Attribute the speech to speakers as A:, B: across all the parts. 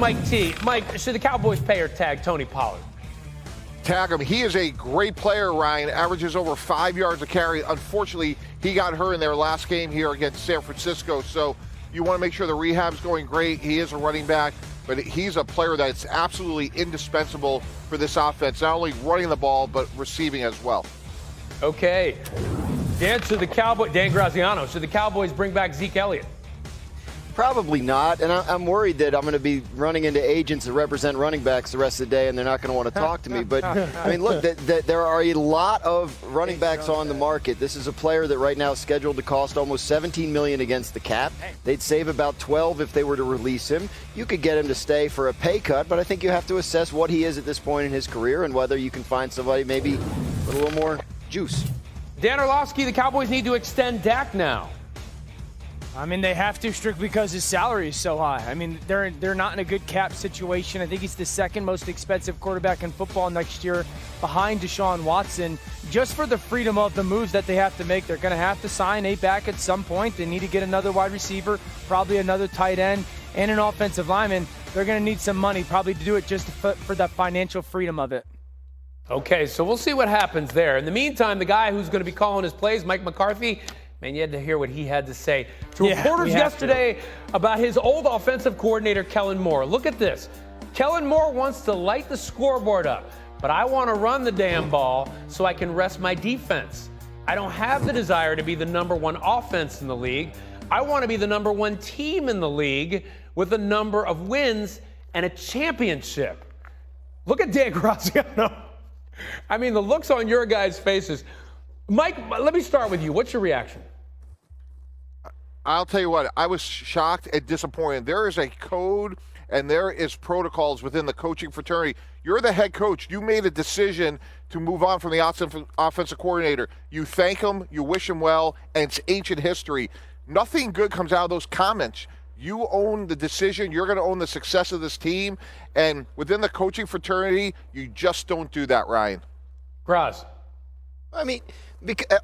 A: Mike T. Mike, should the Cowboys pay or tag Tony Pollard?
B: Tag him. He is a great player, Ryan. Averages over 5 yards a carry. Unfortunately, he got hurt in their last game here against San Francisco. So you want to make sure the rehab's going great. He is a running back, but he's a player that's absolutely indispensable for this offense, not only running the ball, but receiving as well.
A: Okay. Dan Graziano, should the Cowboys bring back Zeke Elliott?
C: Probably not, and I'm worried that I'm going to be running into agents that represent running backs the rest of the day, and they're not going to want to talk to me. But, I mean, look, there are a lot of running backs on the market. This is a player that right now is scheduled to cost almost $17 million against the cap. They'd save about $12 if they were to release him. You could get him to stay for a pay cut, but I think you have to assess what he is at this point in his career and whether you can find somebody maybe with a little more juice.
A: Dan Orlovsky, the Cowboys need to extend Dak now.
D: I mean, they have to strictly because his salary is so high. I mean, they're not in a good cap situation. I think he's the second most expensive quarterback in football next year behind Deshaun Watson. Just for the freedom of the moves that they have to make, they're going to have to sign a back at some point. They need to get another wide receiver, probably another tight end, and an offensive lineman. They're going to need some money probably to do it just for the financial freedom of it.
A: Okay, so we'll see what happens there. In the meantime, the guy who's going to be calling his plays, Mike McCarthy, man, you had to hear what he had to say to reporters yesterday about his old offensive coordinator, Kellen Moore. Look at this. Kellen Moore wants to light the scoreboard up, but I want to run the damn ball so I can rest my defense. I don't have the desire to be the number one offense in the league. I want to be the number one team in the league with a number of wins and a championship. Look at Dan Graziano. I mean, the looks on your guys' faces. Mike, let me start with you. What's your reaction?
B: I'll tell you what, I was shocked and disappointed. There is a code and there is protocols within the coaching fraternity. You're the head coach. You made a decision to move on from the offensive coordinator. You thank him, you wish him well, and it's ancient history. Nothing good comes out of those comments. You own the decision. You're going to own the success of this team. And within the coaching fraternity, you just don't do that, Ryan.
A: Graz.
C: I mean,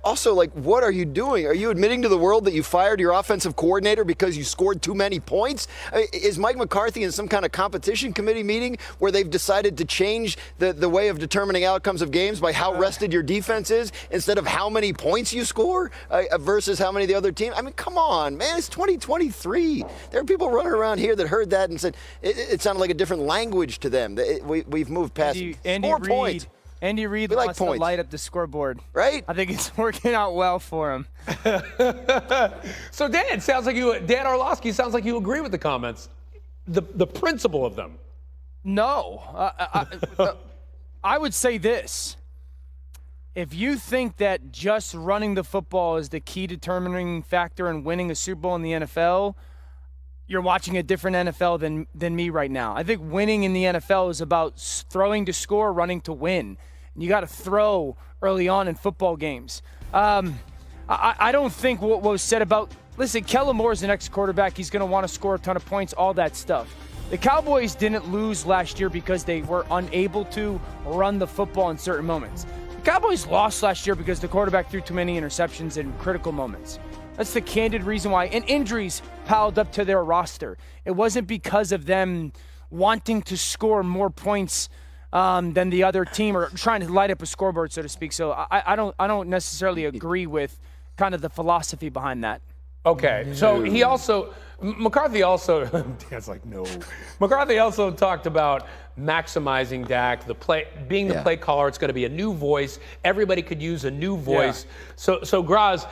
C: also, like, what are you doing? Are you admitting to the world that you fired your offensive coordinator because you scored too many points? I mean, is Mike McCarthy in some kind of competition committee meeting where they've decided to change the way of determining outcomes of games by how rested your defense is instead of how many points you score versus how many the other team? I mean, come on, man. It's 2023. There are people running around here that heard that and said it sounded like a different language to them. We've moved past score points.
D: Andy Reid wants to light up the scoreboard.
C: Right?
D: I think it's working out well for him.
A: So, Dan Orlovsky, sounds like you agree with the comments, the principle of them.
D: No. I would say this. If you think that just running the football is the key determining factor in winning a Super Bowl in the NFL, you're watching a different NFL than me right now. I think winning in the NFL is about throwing to score, running to win. And you got to throw early on in football games. I don't think what was said about – listen, Kellen Moore is the next quarterback. He's going to want to score a ton of points, all that stuff. The Cowboys didn't lose last year because they were unable to run the football in certain moments. The Cowboys lost last year because the quarterback threw too many interceptions in critical moments. That's the candid reason why. And injuries piled up to their roster. It wasn't because of them wanting to score more points than the other team or trying to light up a scoreboard, so to speak. So I don't necessarily agree with kind of the philosophy behind that.
A: Okay, so McCarthy also, Dan's like, no. McCarthy also talked about maximizing Dak, being the play caller. It's going to be a new voice. Everybody could use a new voice. Yeah. So Graz,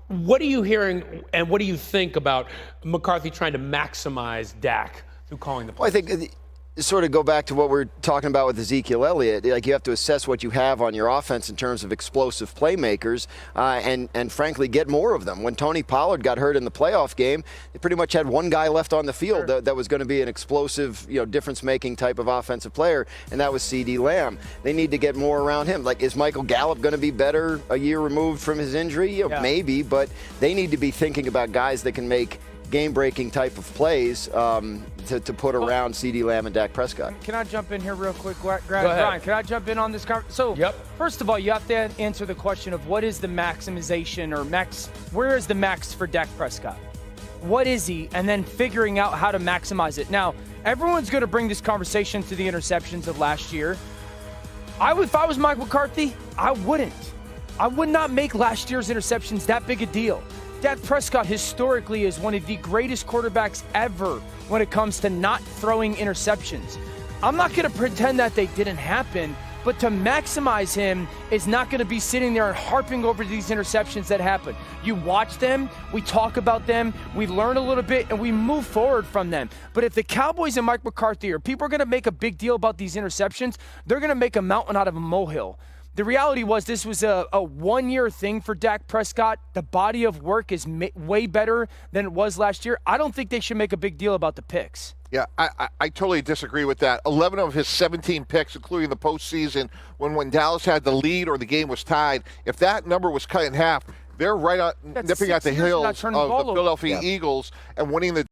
A: what are you hearing and what do you think about McCarthy trying to maximize Dak through calling the plays?
C: Well, I think sort of go back to what we're talking about with Ezekiel Elliott. Like, you have to assess what you have on your offense in terms of explosive playmakers and frankly, get more of them. When Tony Pollard got hurt in the playoff game, they pretty much had one guy left on the field that was going to be an explosive, difference-making type of offensive player, and that was CeeDee Lamb. They need to get more around him. Like, is Michael Gallup going to be better a year removed from his injury? Maybe, but they need to be thinking about guys that can make game-breaking type of plays to put around CeeDee Lamb and Dak Prescott.
D: Can I jump in here real quick,
A: Go ahead.
D: Brian? Can I jump in on this conversation? So, first of all, you have to answer the question of what is the maximization or where is the max for Dak Prescott? What is he? And then figuring out how to maximize it. Now, everyone's going to bring this conversation to the interceptions of last year. If I was Mike McCarthy, I wouldn't. I would not make last year's interceptions that big a deal. Dak Prescott historically is one of the greatest quarterbacks ever when it comes to not throwing interceptions. I'm not going to pretend that they didn't happen, but to maximize him is not going to be sitting there and harping over these interceptions that happen. You watch them, we talk about them, we learn a little bit, and we move forward from them. But if the Cowboys and Mike McCarthy or people are going to make a big deal about these interceptions, they're going to make a mountain out of a molehill. The reality was this was a one-year thing for Dak Prescott. The body of work is way better than it was last year. I don't think they should make a big deal about the picks.
B: Yeah, I totally disagree with that. 11 of his 17 picks, including the postseason, when Dallas had the lead or the game was tied, if that number was cut in half, they're right nipping at the heels of the Philadelphia Eagles and winning the